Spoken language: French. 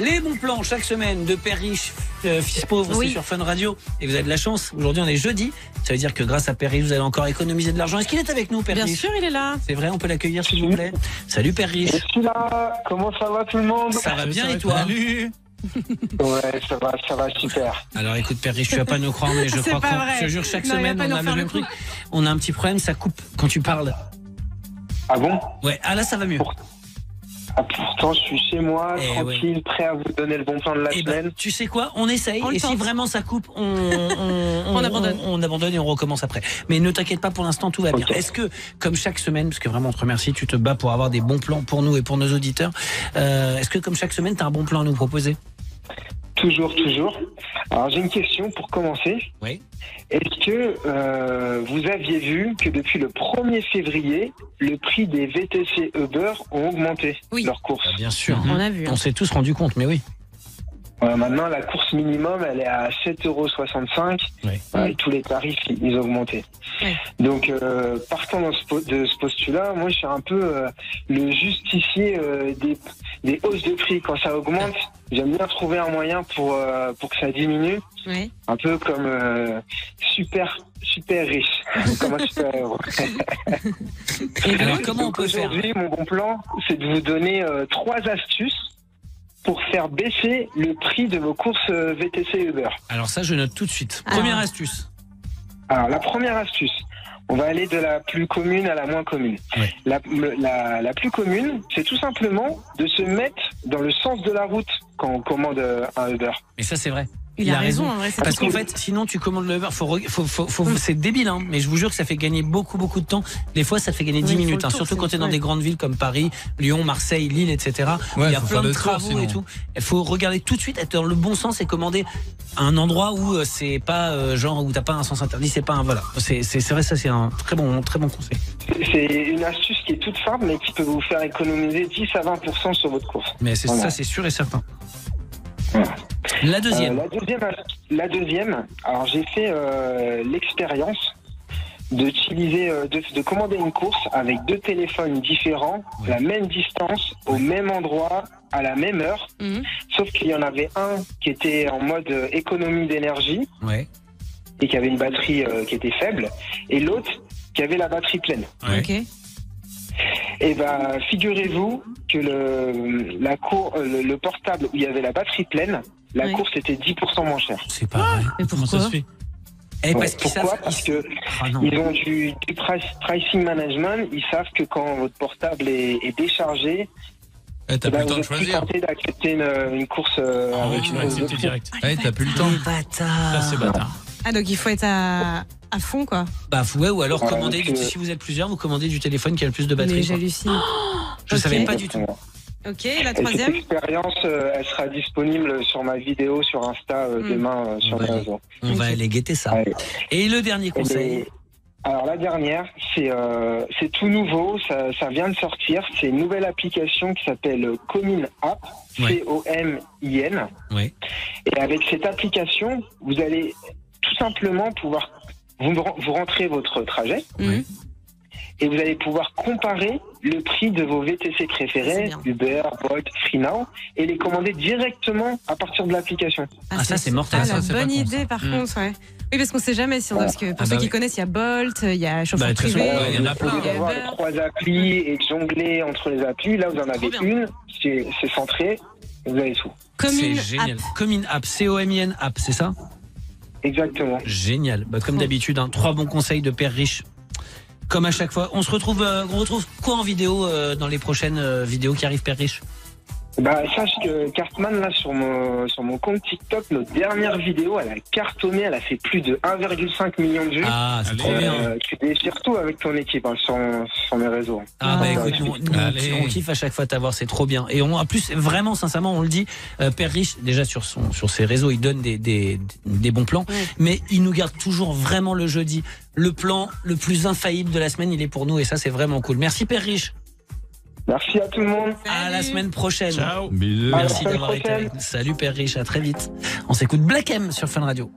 Les bons plans chaque semaine de Père Riche, Fils Pauvre, c'est sur Fun Radio. Et vous avez de la chance. Aujourd'hui, on est jeudi. Ça veut dire que grâce à Père Riche, vous allez encore économiser de l'argent. Est-ce qu'il est avec nous, Père Riche ? Bien sûr, il est là. C'est vrai, on peut l'accueillir, s'il vous plaît. Salut, Père Riche. Je suis là. Comment ça va, tout le monde ? Ça va bien et toi ? Salut. Ouais, ça va super. Alors écoute, Père Riche, tu vas pas nous croire, mais je C'est crois pas qu'on vrai. je te jure, chaque Non, semaine, il va pas on a nous faire le même le coup. truc. On a un petit problème, ça coupe quand tu parles. Ah bon ? Ouais, ah là, ça va mieux. Pourtant, je suis chez moi, Eh tranquille, prêt à vous donner le bon plan de la Eh semaine. ben, tu sais quoi ? On essaye. On le Et si tente. vraiment ça coupe, on abandonne. On abandonne et on recommence après. Mais ne t'inquiète pas, pour l'instant, tout va bien. Ok. Est-ce que, comme chaque semaine, parce que vraiment, on te remercie, tu te bats pour avoir des bons plans pour nous et pour nos auditeurs, est-ce que, comme chaque semaine, tu as un bon plan à nous proposer ? Toujours. Alors, j'ai une question pour commencer. Oui. Est-ce que vous aviez vu que depuis le 1er février, le prix des VTC Uber ont augmenté Oui. leur course ? Bien sûr. On a vu. On s'est tous rendu compte, mais oui. Maintenant, la course minimum, elle est à 7,65 Oui. €. Et tous les tarifs, ils ont augmenté. Oui. Donc, partant de ce postulat, moi, je suis un peu le justicier des hausses de prix. Quand ça augmente, j'aime bien trouver un moyen pour que ça diminue. Oui. Un peu comme super riche, comme un super héros. Alors, comment on peut faire ? Aujourd'hui, mon bon plan, c'est de vous donner 3 astuces pour faire baisser le prix de vos courses VTC Uber. Alors ça, je note tout de suite. Alors. Première astuce. Alors, la première astuce, on va aller de la plus commune à la moins commune. Ouais. La plus commune, c'est tout simplement de se mettre dans le sens de la route quand on commande un Uber. Mais ça, c'est vrai. Il a raison, en vrai. c'est Parce tout. qu'en fait, sinon tu commandes le Uber, c'est débile, hein, mais je vous jure que ça fait gagner beaucoup de temps. Des fois, ça fait gagner 10 Oui, il faut minutes, le hein, tour, surtout c'est- quand tu es dans ouais. des grandes villes comme Paris, Lyon, Marseille, Lille, etc. Ouais, il y a faut plein faire de le tour, travaux sinon. et tout. Il faut regarder tout de suite, être dans le bon sens et commander à un endroit où c'est pas genre où t'as pas un sens interdit, c'est pas un voilà. C'est vrai, ça c'est un très bon conseil. C'est une astuce qui est toute simple, mais qui peut vous faire économiser 10 à 20% sur votre course. Mais Voilà. ça, c'est sûr et certain. Voilà. La deuxième. La deuxième, alors j'ai fait l'expérience d'utiliser, de commander une course avec 2 téléphones différents, Ouais. la même distance, au même endroit, à la même heure, Mhm. sauf qu'il y en avait un qui était en mode économie d'énergie Ouais. et qui avait une batterie qui était faible, et l'autre qui avait la batterie pleine. Ouais. Ok. Et ben, figurez-vous que le portable où il y avait la batterie pleine, la Ouais. course était 10% moins chère. C'est pas vrai. Mais Comment ça pourquoi se fait ? Ouais, Parce qu'ils pourquoi ? savent. Parce que Ah non. ils ont du pricing management. Ils savent que quand votre portable est déchargé, Eh, t'as eh ben, plus le temps vous de êtes plus choisir. tenté d'accepter une course Ah avec ouais, tu une vas hausse de accepter prix. direct. Ouais, t'as plus le temps. Les bâtards. Ça, c'est bâtard. Ah, donc il faut être à fond, quoi. Bah ouais, ou alors Ouais, commander, donc, si vous êtes plusieurs, vous commandez du téléphone qui a le plus de batterie. Mais quoi. j'hallucine. Je Ok. savais pas du tout. Ok, la Et cette troisième. expérience, elle sera disponible sur ma vidéo sur Insta demain sur Ouais. les réseaux. On va aller guetter ça. Ouais. Et le dernier conseil. Et alors la dernière, c'est tout nouveau, ça vient de sortir. C'est une nouvelle application qui s'appelle Comin App, Ouais. COMIN. Ouais. Et avec cette application, vous allez tout simplement pouvoir vous rentrer votre trajet Mhm. et vous allez pouvoir comparer le prix de vos VTC C'est préférés, bien. Uber, Bolt, FreeNow, et les commander directement à partir de l'application. Ah, ça, c'est mortel, Ah, ça, la c'est pas bonne con, idée, ça. par contre, ouais. Oui, parce qu'on sait jamais si on parce que pour Ah, ceux bah qui oui. connaissent, il y a Bolt, il y a chauffeur Bah, de toute privé. façon, il y en a Au plein. lieu d'avoir les Uber. 3 applis et de jongler entre les applis, là vous en avez bien. une, c'est centré, et vous avez tout. C'est Commune génial. App. Comin App, COMIN App, c'est ça ? Exactement. Génial. Bah, comme d'habitude, 3 bons conseils de Père Riche. Comme à chaque fois. On retrouve quoi en vidéo dans les prochaines vidéos qui arrivent, Père Riche ? Bah, sache que Cartman, là, sur mon compte TikTok, notre dernière vidéo, elle a cartonné, elle a fait plus de 1,5 million de vues. Ah, c'est Allez. trop bien. Tu déchires tout avec ton équipe hein, sur mes réseaux. Ah bah Ah, écoute, Allez. on kiffe à chaque fois t'avoir, c'est trop bien. Et en plus, vraiment, sincèrement, on le dit, Père Riche, déjà sur ses réseaux, il donne des bons plans, Ouais. mais il nous garde toujours vraiment le jeudi. Le plan le plus infaillible de la semaine, il est pour nous et ça, c'est vraiment cool. Merci Père Riche. Merci à tout le monde. À la Salut. semaine prochaine. Ciao. Bisous. À la Merci semaine d'avoir été prochaine. avec nous. Salut Père Riche, à très vite. On s'écoute Black M sur Fun Radio.